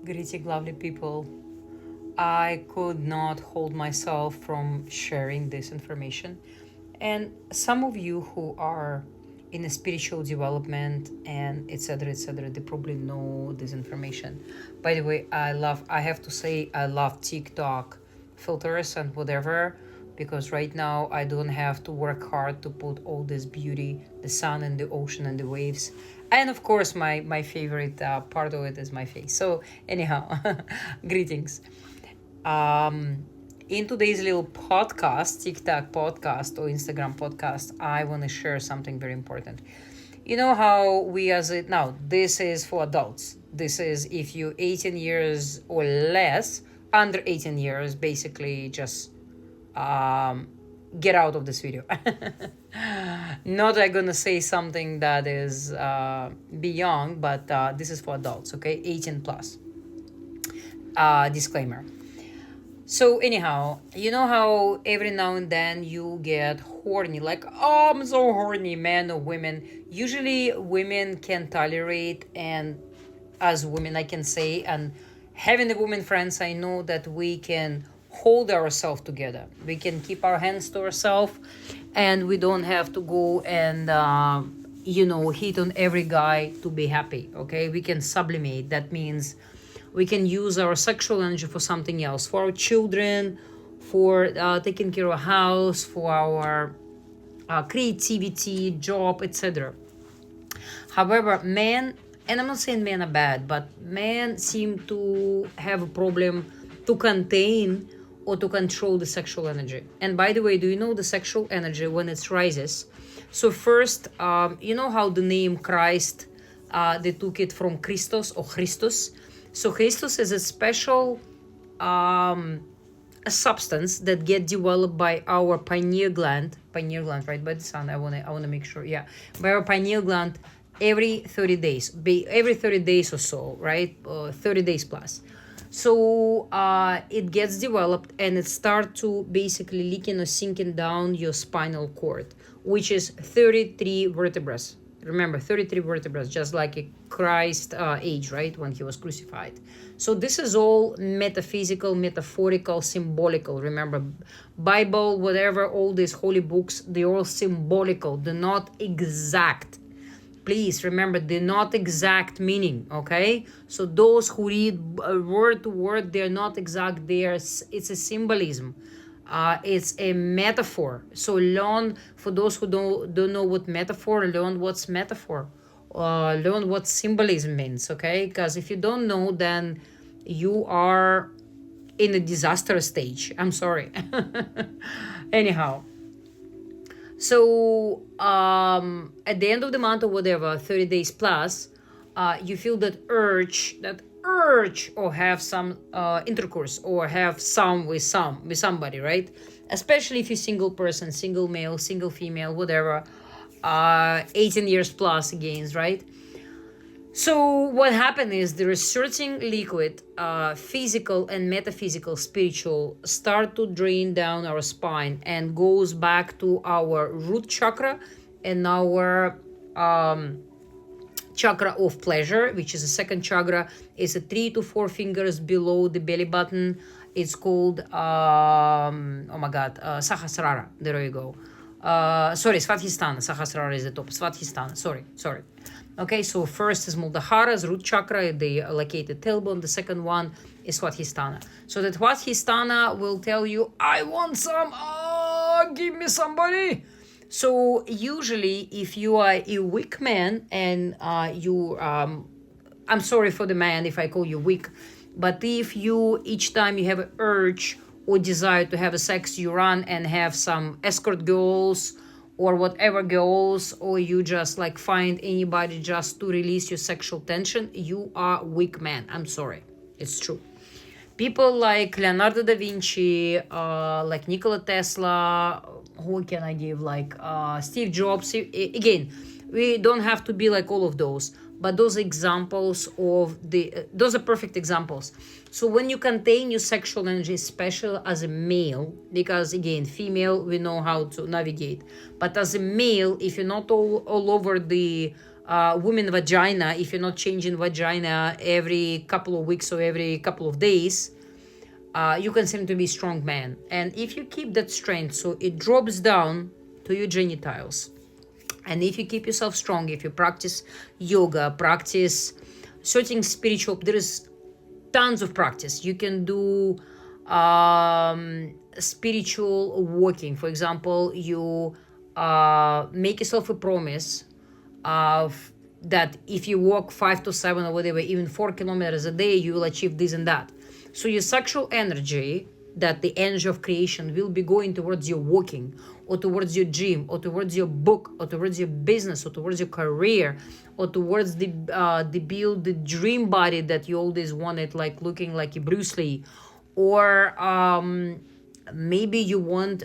Greeting, lovely people. I could not hold myself from sharing this information. And some of you who are in a spiritual development and etc., they probably know this information. By the way, I have to say, I love TikTok filters and whatever, because right now I don't have to work hard to put all this beauty, the sun and the ocean and the waves. And of course, my favorite part of it is my face. So anyhow, greetings. Um, in today's little podcast, TikTok podcast or Instagram podcast, I want to share something very important. You know how we as it now, this is for adults. This is if you 18 years or less, under 18 years, basically just get out of this video. Not I'm gonna say something that is beyond, but this is for adults, okay? 18 plus. Disclaimer. So anyhow, you know how every now and then you get horny, like, oh, I'm so horny, men or women. Usually women can tolerate, and as women I can say, and having the women friends, I know that we can hold ourselves together. We can keep our hands to ourselves, and we don't have to go and hit on every guy to be happy. Okay, we can sublimate. That means we can use our sexual energy for something else, for our children, for taking care of a house, for our creativity, job, etc. However, men, and I'm not saying men are bad, but men seem to have a problem to contain or to control the sexual energy. And by the way, do you know the sexual energy when it rises? So first, you know how the name Christ, they took it from Kristos or Christos. So Kristos is a special a substance that get developed by our pineal gland, right? By the sun, I wanna make sure, yeah, by our pineal gland every 30 days, every 30 days or so, right? 30 days plus. So it gets developed and it starts to basically leaking or sinking down your spinal cord, which is 33 vertebrae. Remember, 33 vertebrae, just like a Christ age, right, when he was crucified. So this is all metaphysical, metaphorical, symbolical. Remember, Bible, whatever, all these holy books, they're all symbolical. They're not exact. Please remember, they're not exact meaning, okay? So those who read word to word, they're not exact. It's a symbolism. It's a metaphor. So learn, for those who don't know what metaphor, learn what's metaphor. Learn what symbolism means, okay? Because if you don't know, then you are in a disaster stage. I'm sorry. Anyhow. So at the end of the month or whatever, 30 days plus, you feel that urge or have some intercourse or have some with somebody, right? Especially if you're single person, single male, single female, whatever, 18 years plus again, right? So what happened is the researching liquid, physical and metaphysical, spiritual, start to drain down our spine and goes back to our root chakra and our chakra of pleasure, which is the second chakra. Is 3 to 4 fingers below the belly button. It's called Sahasrara. There you go. Svadhisthana. Sahasrara is the top. Svadhisthana. Sorry. Okay, so first is Muladhara, root chakra, the located tailbone. The second one is Svadhisthana. So that Svadhisthana will tell you, I want some, give me somebody. So usually if you are a weak man and I'm sorry for the man if I call you weak, but if you, each time you have an urge or desire to have a sex, you run and have some escort girls or whatever girls, or you just like find anybody just to release your sexual tension, you are a weak man. I'm sorry. It's true. People like Leonardo da Vinci, like Nikola Tesla, who can I give, like Steve Jobs. Again, we don't have to be like all of those, but those examples of those are perfect examples. So when you contain your sexual energy, especially as a male, because again, female, we know how to navigate, but as a male, if you're not all over the woman vagina, if you're not changing vagina every couple of weeks or every couple of days, you consider to be strong man. And if you keep that strength, so it drops down to your genitals. And if you keep yourself strong, if you practice yoga, practice certain spiritual, there is tons of practice. You can do spiritual walking. For example, you make yourself a promise of that if you walk 5 to 7 or whatever, even 4 kilometers a day, you will achieve this and that. So your sexual energy, that the energy of creation, will be going towards your walking, or towards your gym, or towards your book, or towards your business, or towards your career, or towards the build the dream body that you always wanted, like looking like a Bruce Lee, or maybe you want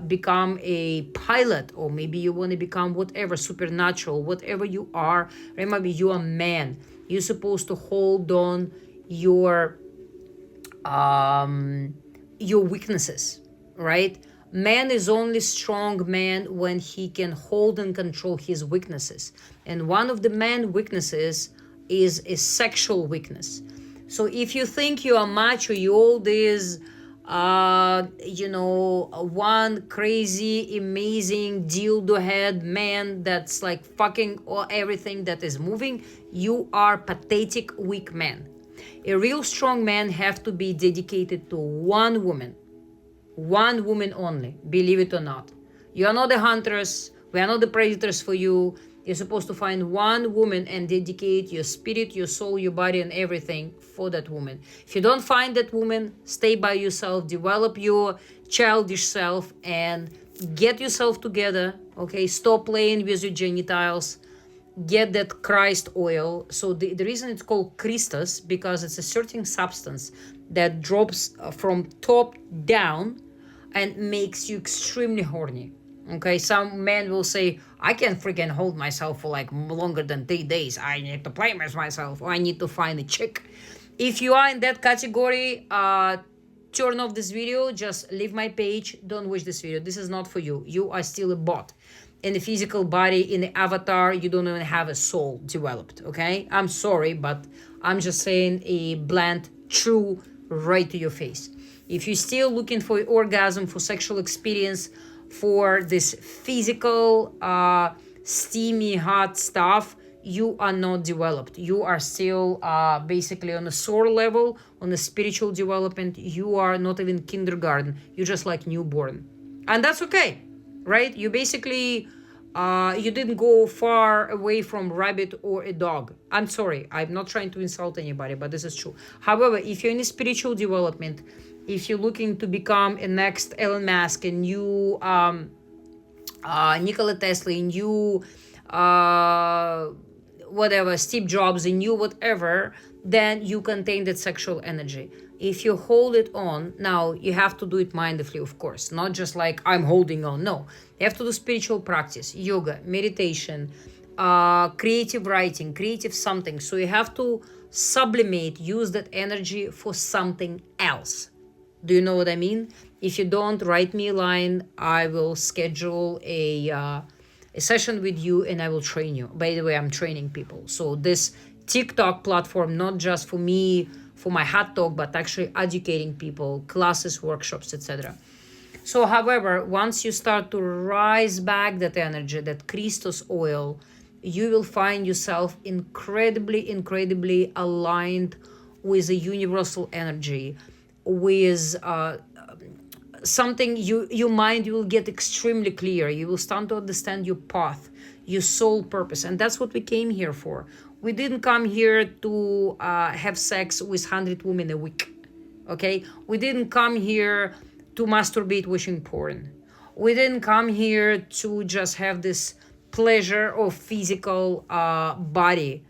become a pilot, or maybe you want to become whatever, supernatural, whatever you are. Remember, you are man. You're supposed to hold on your weaknesses, right? Man is only strong man when he can hold and control his weaknesses. And one of the man weaknesses is a sexual weakness. So if you think you are macho, you all this, one crazy, amazing dildo head man that's like fucking everything that is moving, you are pathetic, weak man. A real strong man have to be dedicated to one woman only, believe it or not. You are not the hunters, we are not the predators for you. You're supposed to find one woman and dedicate your spirit, your soul, your body, and everything for that woman. If you don't find that woman, stay by yourself, develop your childish self, and get yourself together, okay? Stop playing with your genitals. Get that Kristos oil. So the reason it's called Kristos, because it's a certain substance that drops from top down and makes you extremely horny. Okay, some men will say, I can't freaking hold myself for like longer than 3 days. I need to play with myself, or I need to find a chick. If you are in that category, turn off this video, just leave my page, don't watch this video. This is not for you. You are still a bot. In the physical body, in the avatar, you don't even have a soul developed, okay? I'm sorry, but I'm just saying a blunt, true, right to your face. If you're still looking for orgasm, for sexual experience, for this physical, steamy, hot stuff, you are not developed. You are still basically on a soul level, on a spiritual development. You are not even kindergarten. You're just like newborn. And that's okay, right? You basically, you didn't go far away from rabbit or a dog. I'm sorry, I'm not trying to insult anybody, but this is true. However, if you're in a spiritual development, if you're looking to become a next Elon Musk, a new Nikola Tesla, a new whatever, Steve Jobs, a new whatever, then you contain that sexual energy. If you hold it on, now you have to do it mindfully, of course, not just like I'm holding on. No, you have to do spiritual practice, yoga, meditation, creative writing, creative something. So you have to sublimate, use that energy for something else. Do you know what I mean? If you don't, write me a line. I will schedule a session with you and I will train you. By the way, I'm training people. So this TikTok platform, not just for me, for my hot talk, but actually educating people, classes, workshops, etc. So, however, once you start to rise back that energy, that Kristos oil, you will find yourself incredibly aligned with a universal energy, with something your mind will get extremely clear. You will start to understand your path, your soul purpose. And that's what we came here for. We didn't come here to have sex with 100 women a week, okay? We didn't come here to masturbate watching porn. We didn't come here to just have this pleasure of physical body.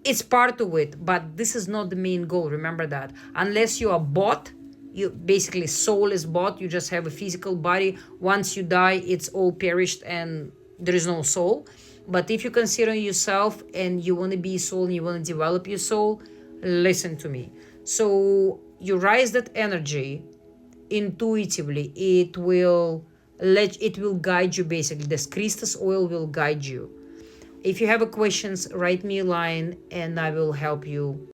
It's part of it, but this is not the main goal. Remember that. Unless you are bought, you basically soul is bought. You just have a physical body. Once you die, it's all perished and there is no soul. But if you consider yourself and you want to be a soul and you want to develop your soul, listen to me. So you rise that energy intuitively. It will guide you basically. This Kristos oil will guide you. If you have a questions, write me a line and I will help you